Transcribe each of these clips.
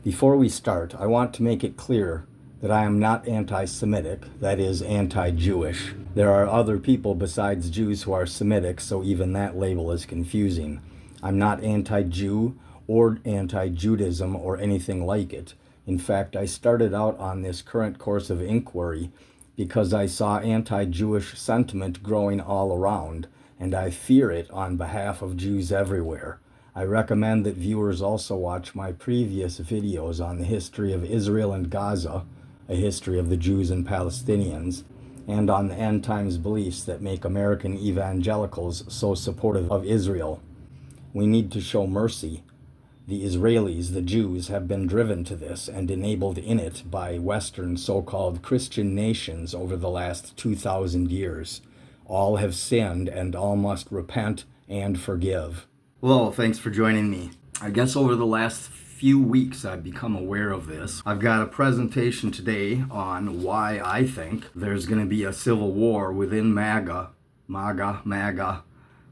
Before we start, I want to make it clear that I am not anti-Semitic, that is, anti-Jewish. There are other people besides Jews who are Semitic, so even that label is confusing. I'm not anti-Jew or anti-Judaism or anything like it. In fact, I started out on this current course of inquiry because I saw anti-Jewish sentiment growing all around, and I fear it on behalf of Jews everywhere. I recommend that viewers also watch my previous videos on the history of Israel and Gaza, a history of the Jews and Palestinians, and on the end times beliefs that make American evangelicals so supportive of Israel. We need to show mercy. The Israelis, the Jews, have been driven to this and enabled in it by Western so-called Christian nations over the last 2,000 years. All have sinned and all must repent and forgive. Hello, thanks for joining me. I guess over the last few weeks I've become aware of this. I've got a presentation today on why I think there's going to be a civil war within MAGA,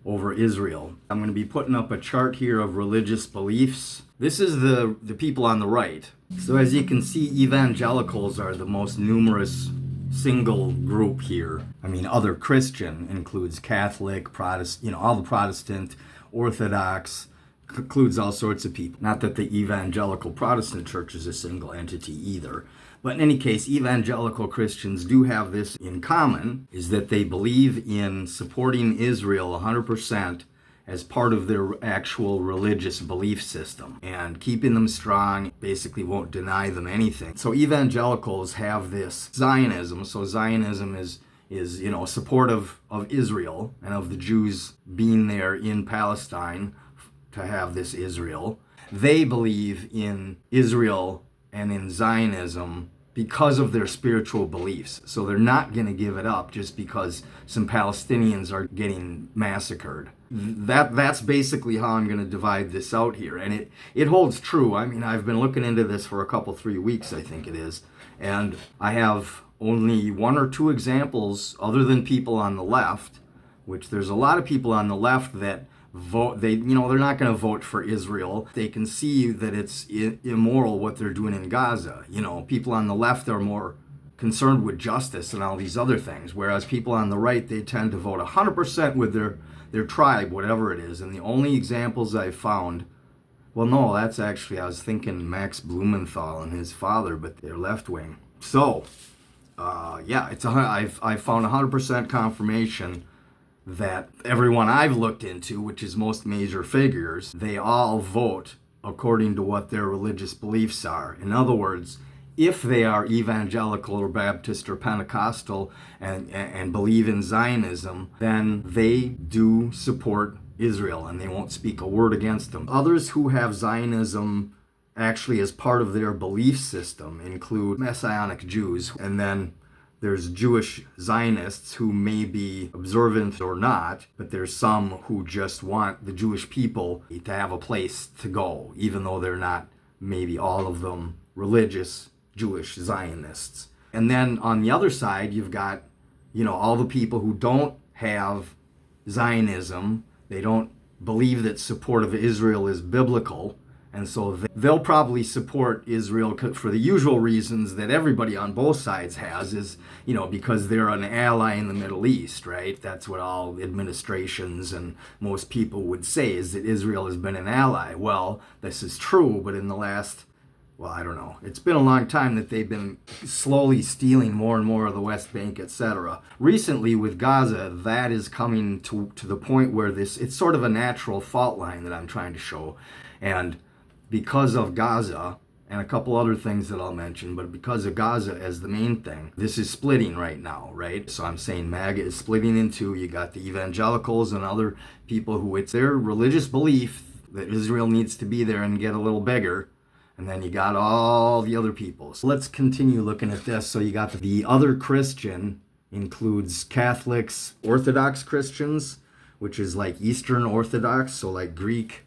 over Israel. I'm going to be putting up a chart here of religious beliefs. This is the people on the right. So as you can see, evangelicals are the most numerous single group here. I mean, other Christian includes Catholic, Protestant, all the Protestant, Orthodox, includes all sorts of people. Not that the evangelical Protestant church is a single entity either. But in any case, evangelical Christians do have this in common, is that they believe in supporting Israel 100% as part of their actual religious belief system. And keeping them strong basically won't deny them anything. So evangelicals have this Zionism. So Zionism is supportive of Israel and of the Jews being there in Palestine to have this Israel. They believe in Israel and in Zionism because of their spiritual beliefs. So they're not going to give it up just because some Palestinians are getting massacred. That's basically how I'm going to divide this out here. And it holds true. I mean, I've been looking into this for 3 weeks, I think it is. And I have only one or two examples other than people on the left, which there's a lot of people on the left that vote, they're not going to vote for Israel. They can see that it's immoral what they're doing in Gaza. People on the left are more concerned with justice and all these other things, whereas people on the right, they tend to vote 100% with their tribe, whatever it is. And the only examples I've found, well, no, that's actually, I was thinking Max Blumenthal and his father, but they're left wing. So, I've found 100% confirmation that everyone I've looked into, which is most major figures, they all vote according to what their religious beliefs are. In other words, if they are evangelical or Baptist or Pentecostal and believe in Zionism, then they do support Israel and they won't speak a word against them. Others who have Zionism actually as part of their belief system include Messianic Jews, and then there's Jewish Zionists who may be observant or not, but there's some who just want the Jewish people to have a place to go, even though they're not, maybe all of them, religious Jewish Zionists. And then on the other side, you've got, all the people who don't have Zionism. They don't believe that support of Israel is biblical. And so they'll probably support Israel for the usual reasons that everybody on both sides has, is, because they're an ally in the Middle East, right? That's what all administrations and most people would say, is that Israel has been an ally. Well, this is true, but in the last, I don't know, it's been a long time that they've been slowly stealing more and more of the West Bank, etc. Recently with Gaza, that is coming to the point where it's sort of a natural fault line that I'm trying to show. And because of Gaza and a couple other things that I'll mention, but because of Gaza as the main thing, this is splitting right now, right? So I'm saying MAGA is splitting in two. You got the evangelicals and other people who it's their religious belief that Israel needs to be there and get a little bigger. And then you got all the other people. So let's continue looking at this. So you got the other Christian includes Catholics, Orthodox Christians, which is like Eastern Orthodox, so like Greek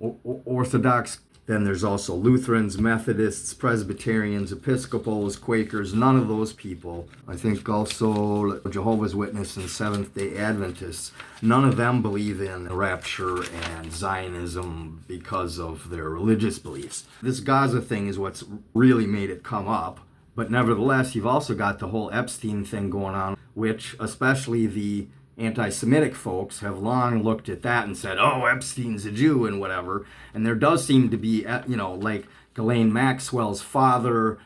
Orthodox Then there's also Lutherans, Methodists, Presbyterians, Episcopals, Quakers, none of those people. I think also Jehovah's Witnesses and Seventh-day Adventists, none of them believe in rapture and Zionism because of their religious beliefs. This Gaza thing is what's really made it come up. But nevertheless, you've also got the whole Epstein thing going on, which especially the anti-Semitic folks have long looked at that and said, oh, Epstein's a Jew and whatever. And there does seem to be, like Ghislaine Maxwell's father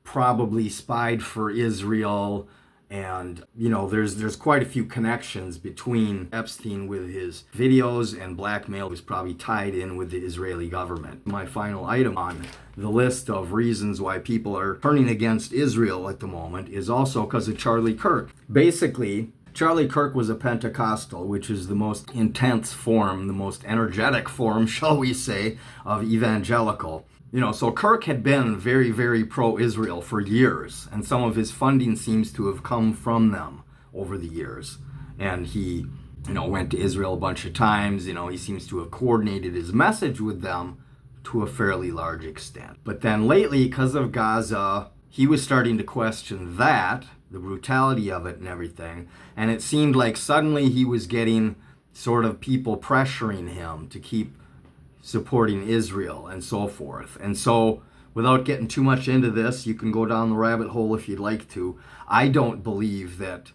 probably spied for Israel. And, there's quite a few connections between Epstein with his videos and blackmail was probably tied in with the Israeli government. My final item on the list of reasons why people are turning against Israel at the moment is also because of Charlie Kirk. Basically, Charlie Kirk was a Pentecostal, which is the most intense form, the most energetic form, shall we say, of evangelical. So Kirk had been very, very pro-Israel for years, and some of his funding seems to have come from them over the years. And he, went to Israel a bunch of times. He seems to have coordinated his message with them to a fairly large extent. But then lately, because of Gaza, he was starting to question that, the brutality of it and everything. And it seemed like suddenly he was getting sort of people pressuring him to keep supporting Israel and so forth. And so, without getting too much into this, you can go down the rabbit hole if you'd like to. I don't believe that,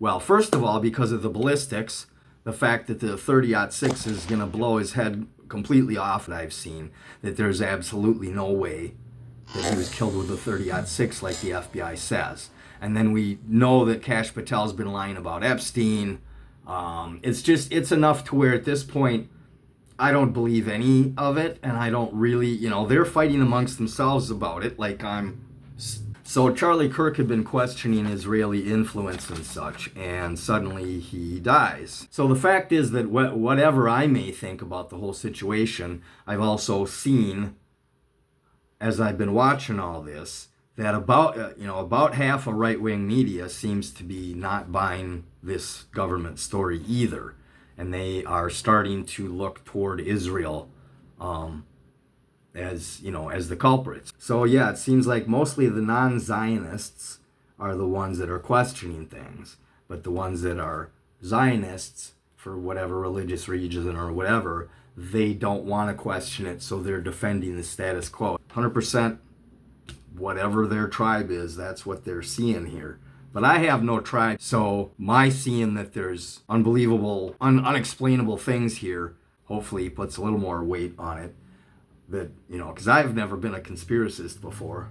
well, first of all, because of the ballistics, the fact that the 30-06 is going to blow his head completely off, that I've seen, that there's absolutely no way that he was killed with a 30-06 like the FBI says. And then we know that Kash Patel's been lying about Epstein. It's enough to where at this point, I don't believe any of it. And I don't really, they're fighting amongst themselves about it. So Charlie Kirk had been questioning Israeli influence and such. And suddenly he dies. So the fact is that whatever I may think about the whole situation, I've also seen, as I've been watching all this, that about half of right-wing media seems to be not buying this government story either, and they are starting to look toward Israel as the culprits. So yeah, it seems like mostly the non-Zionists are the ones that are questioning things, but the ones that are Zionists, for whatever religious reason or whatever, they don't want to question it, so they're defending the status quo. 100%. Whatever their tribe is, that's what they're seeing here. But I have no tribe, so my seeing that there's unbelievable, unexplainable things here, hopefully puts a little more weight on it. That, because I've never been a conspiracist before.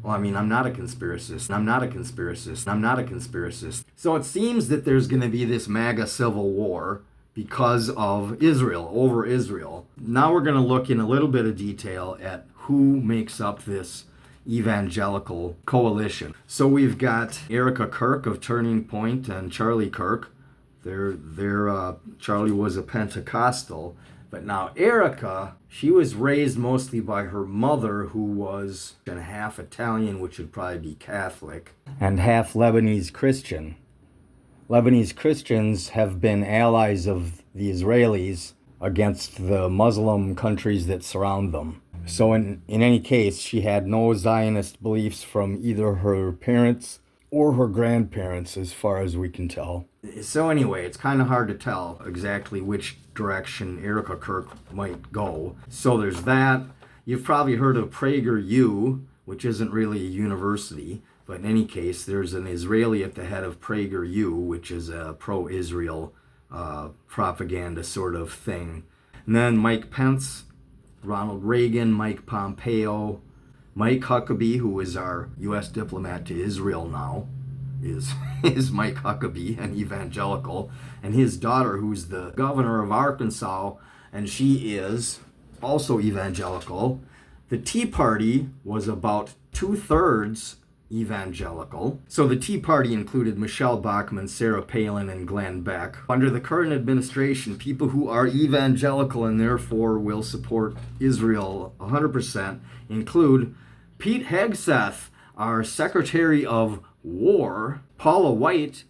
Well, I'm not a conspiracist. I'm not a conspiracist. I'm not a conspiracist. So it seems that there's going to be this MAGA civil war because of Israel, over Israel. Now we're going to look in a little bit of detail at who makes up this evangelical coalition. So we've got Erica Kirk of Turning Point and Charlie Kirk. Charlie was a Pentecostal, but now Erica, she was raised mostly by her mother, who was half Italian, which would probably be Catholic, and half Lebanese Christian. Lebanese Christians have been allies of the Israelis against the Muslim countries that surround them. So in any case, she had no Zionist beliefs from either her parents or her grandparents, as far as we can tell. So anyway, it's kind of hard to tell exactly which direction Erica Kirk might go. So there's that. You've probably heard of PragerU, which isn't really a university, but in any case, there's an Israeli at the head of PragerU, which is a pro-Israel propaganda sort of thing. And then Mike Pence, Ronald Reagan, Mike Pompeo, Mike Huckabee, who is our U.S. diplomat to Israel now, is Mike Huckabee, an evangelical, and his daughter, who's the governor of Arkansas, and she is also evangelical. The Tea Party was about 2/3 evangelical. So the Tea Party included Michelle Bachmann, Sarah Palin, and Glenn Beck. Under the current administration, people who are evangelical and therefore will support Israel 100% include Pete Hegseth, our Secretary of War, Paula White,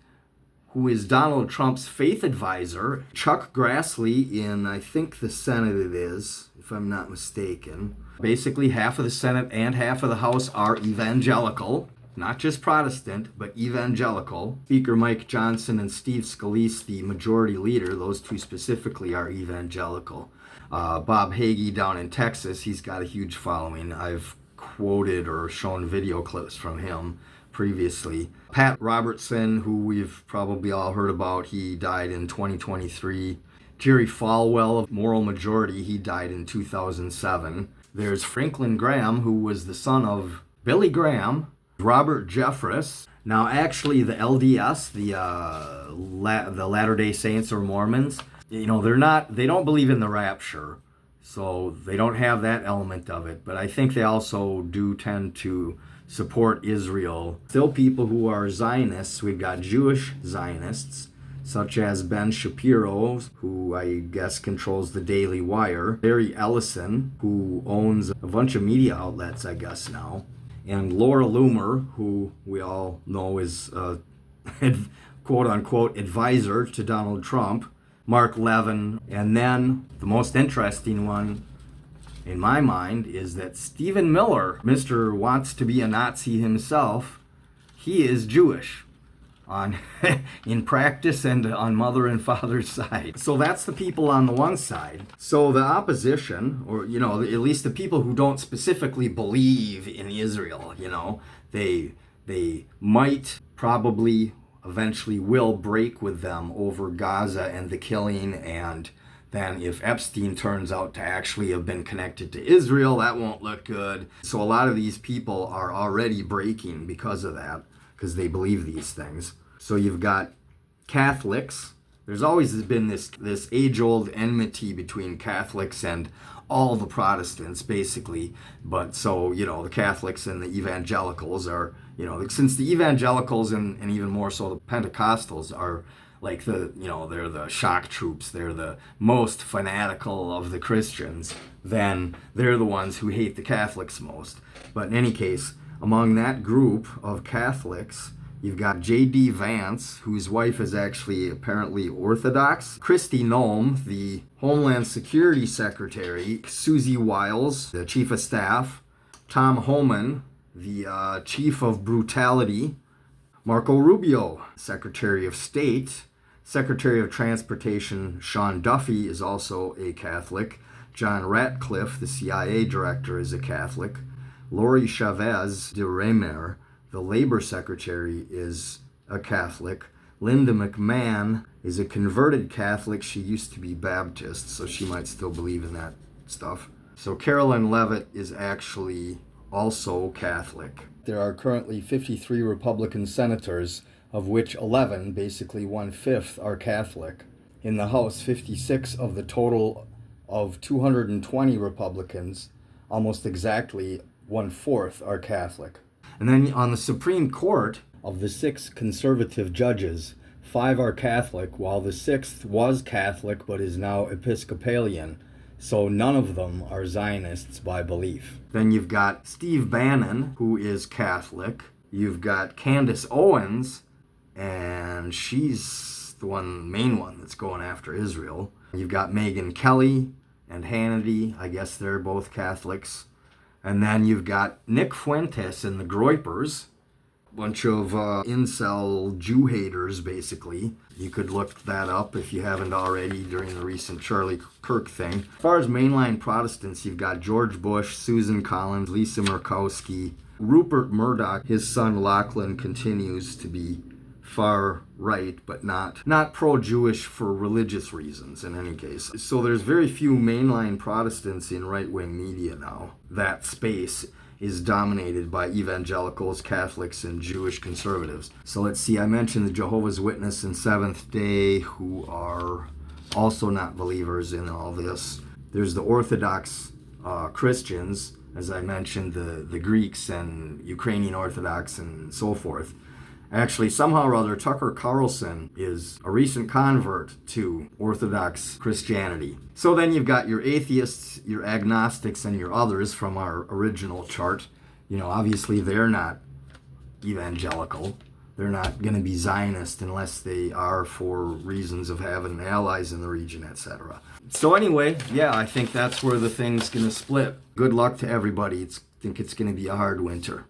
who is Donald Trump's faith advisor, Chuck Grassley in, I think the Senate it is, if I'm not mistaken. Basically, half of the Senate and half of the House are evangelical. Not just Protestant, but evangelical. Speaker Mike Johnson and Steve Scalise, the majority leader, those two specifically are evangelical. Bob Hagee down in Texas, he's got a huge following. I've quoted or shown video clips from him previously. Pat Robertson, who we've probably all heard about, he died in 2023. Jerry Falwell of Moral Majority, he died in 2007. There's Franklin Graham, who was the son of Billy Graham. Robert Jeffress. Now, actually, the LDS, the Latter-day Saints or Mormons, they don't believe in the rapture, so they don't have that element of it. But I think they also do tend to support Israel. Still, people who are Zionists, we've got Jewish Zionists, such as Ben Shapiro, who I guess controls the Daily Wire, Barry Ellison, who owns a bunch of media outlets, I guess now, and Laura Loomer, who we all know is a quote-unquote advisor to Donald Trump, Mark Levin, and then the most interesting one in my mind is that Stephen Miller, Mr. Wants to be a Nazi himself, he is Jewish in practice and on mother and father's side. So that's the people on the one side. So the opposition, or at least the people who don't specifically believe in Israel, they might probably eventually will break with them over Gaza and the killing, and then if Epstein turns out to actually have been connected to Israel, that won't look good. So a lot of these people are already breaking because of that, because they believe these things. So you've got Catholics. There's always been this age-old enmity between Catholics and all the Protestants, basically. But so, the Catholics and the Evangelicals are, since the Evangelicals and even more so the Pentecostals are like they're the shock troops, they're the most fanatical of the Christians, then they're the ones who hate the Catholics most. But in any case, among that group of Catholics, you've got J.D. Vance, whose wife is actually apparently Orthodox, Kristi Noem, the Homeland Security Secretary, Susie Wiles, the Chief of Staff, Tom Homan, the Chief of Brutality, Marco Rubio, Secretary of State, Secretary of Transportation Sean Duffy is also a Catholic, John Ratcliffe, the CIA Director, is a Catholic, Lori Chavez de Remer, the Labor Secretary, is a Catholic. Linda McMahon is a converted Catholic. She used to be Baptist, so she might still believe in that stuff. So Carolyn Leavitt is actually also Catholic. There are currently 53 Republican senators, of which 11, basically 1/5, are Catholic. In the House, 56 of the total of 220 Republicans, almost exactly 1/4, are Catholic. And then on the Supreme Court, of the 6 conservative judges, 5 are Catholic, while the 6th was Catholic but is now Episcopalian. So none of them are Zionists by belief. Then you've got Steve Bannon, who is Catholic. You've got Candace Owens, and she's the main one that's going after Israel. You've got Megyn Kelly and Hannity. I guess they're both Catholics. And then you've got Nick Fuentes and the Groypers, a bunch of incel Jew haters, basically. You could look that up if you haven't already during the recent Charlie Kirk thing. As far as mainline Protestants, you've got George Bush, Susan Collins, Lisa Murkowski, Rupert Murdoch. His son Lachlan continues to be far right, but not pro-Jewish for religious reasons in any case. So there's very few mainline Protestants in right-wing media now. That space is dominated by evangelicals, Catholics, and Jewish conservatives. So let's see, I mentioned the Jehovah's Witness and Seventh Day, who are also not believers in all this. There's the Orthodox Christians, as I mentioned, the Greeks and Ukrainian Orthodox and so forth. Actually, somehow or other, Tucker Carlson is a recent convert to Orthodox Christianity. So then you've got your atheists, your agnostics, and your others from our original chart. Obviously they're not evangelical. They're not going to be Zionist unless they are for reasons of having allies in the region, etc. So anyway, yeah, I think that's where the thing's going to split. Good luck to everybody. I think it's going to be a hard winter.